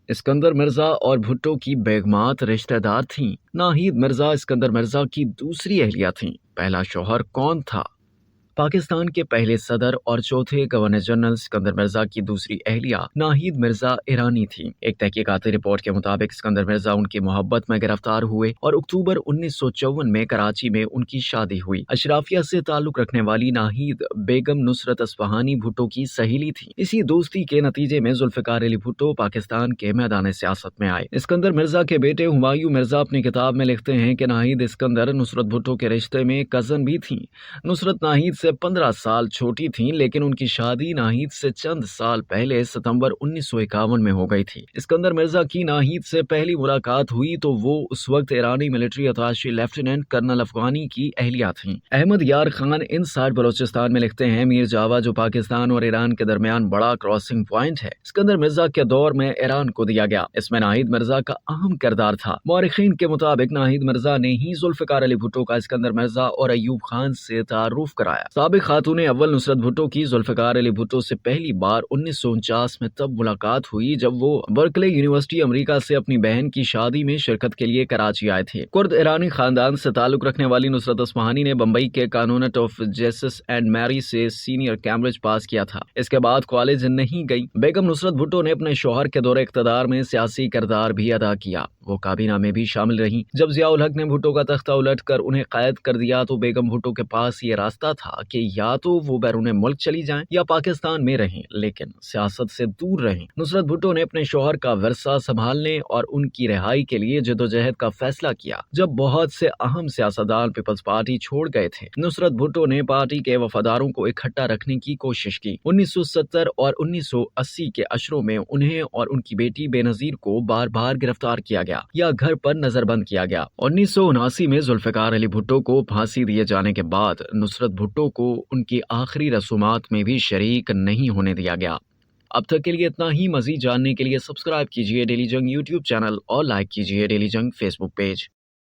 اسکندر مرزا اور بھٹو کی بیگمات رشتہ دار تھیں۔ ناہید مرزا اسکندر مرزا کی دوسری اہلیہ تھیں۔ پہلا شوہر کون تھا؟ پاکستان کے پہلے صدر اور چوتھے گورنر جنرل اسکندر مرزا کی دوسری اہلیہ ناہید مرزا ایرانی تھیں۔ ایک تحقیقاتی رپورٹ کے مطابق اسکندر مرزا ان کی محبت میں گرفتار ہوئے اور اکتوبر 1954 میں کراچی میں ان کی شادی ہوئی۔ اشرافیہ سے تعلق رکھنے والی ناہید بیگم نصرت اصفہانی بھٹو کی سہیلی تھی۔ اسی دوستی کے نتیجے میں ذوالفقار علی بھٹو پاکستان کے میدان سیاست میں آئے۔ اسکندر مرزا کے بیٹے ہمایوں مرزا اپنی کتاب میں لکھتے ہیں کہ ناہید اسکندر نصرت بھٹو کے رشتے میں کزن بھی تھیں۔ نصرت ناہید سے 15 سال چھوٹی تھیں، لیکن ان کی شادی ناہید سے چند سال پہلے ستمبر 1951 میں ہو گئی تھی۔ اسکندر مرزا کی ناہید سے پہلی ملاقات ہوئی تو وہ اس وقت ایرانی ملٹری اتاشی لیفٹیننٹ کرنل افغانی کی اہلیہ تھیں۔ احمد یار خان انسائیڈ بلوچستان میں لکھتے ہیں، میر جاوا جو پاکستان اور ایران کے درمیان بڑا کراسنگ پوائنٹ ہے، اسکندر مرزا کے دور میں ایران کو دیا گیا۔ اس میں ناہید مرزا کا اہم کردار تھا۔ مورخین کے مطابق ناہید مرزا نے ہی ذوالفقار علی بھٹو کا اسکندر مرزا اور ایوب خان سے تعارف کرایا۔ سابق خاتون اول نصرت بھٹو کی ذوالفقار علی بھٹو سے پہلی بار 1949 میں تب ملاقات ہوئی جب وہ برکلے یونیورسٹی امریکہ سے اپنی بہن کی شادی میں شرکت کے لیے کراچی آئے تھے۔ کرد ایرانی خاندان سے تعلق رکھنے والی نصرت اصفہانی نے بمبئی کے کانونٹ آف جیسس اینڈ میری سے سینئر کیمبرج پاس کیا تھا۔ اس کے بعد کالج نہیں گئی۔ بیگم نصرت بھٹو نے اپنے شوہر کے دور اقتدار میں سیاسی کردار بھی ادا کیا۔ وہ کابینہ میں بھی شامل رہیں۔ جب ضیاء الحق نے بھٹو کا تختہ الٹ کر انہیں قید کر دیا تو بیگم بھٹو کے پاس یہ راستہ تھا کہ یا تو وہ بیرون ملک چلی جائیں یا پاکستان میں رہیں، لیکن سیاست سے دور رہیں۔ نصرت بھٹو نے اپنے شوہر کا ورثہ سنبھالنے اور ان کی رہائی کے لیے جدوجہد کا فیصلہ کیا۔ جب بہت سے اہم سیاستدان پیپلز پارٹی چھوڑ گئے تھے، نصرت بھٹو نے پارٹی کے وفاداروں کو اکٹھا رکھنے کی کوشش کی۔ 1970 اور 1980 کے اشروں میں انہیں اور ان کی بیٹی بے نظیر کو بار بار گرفتار کیا گیا یا گھر پر نظر بند کیا گیا۔ 1979 میں ذوالفقار علی بھٹو کو پھانسی دیے جانے کے بعد نصرت بھٹو کو ان کی آخری رسومات میں بھی شریک نہیں ہونے دیا گیا۔ اب تک کے لیے اتنا ہی۔ مزید جاننے کے لیے سبسکرائب کیجیے ڈیلی جنگ یوٹیوب چینل اور لائک کیجیے ڈیلی جنگ فیس بک پیج۔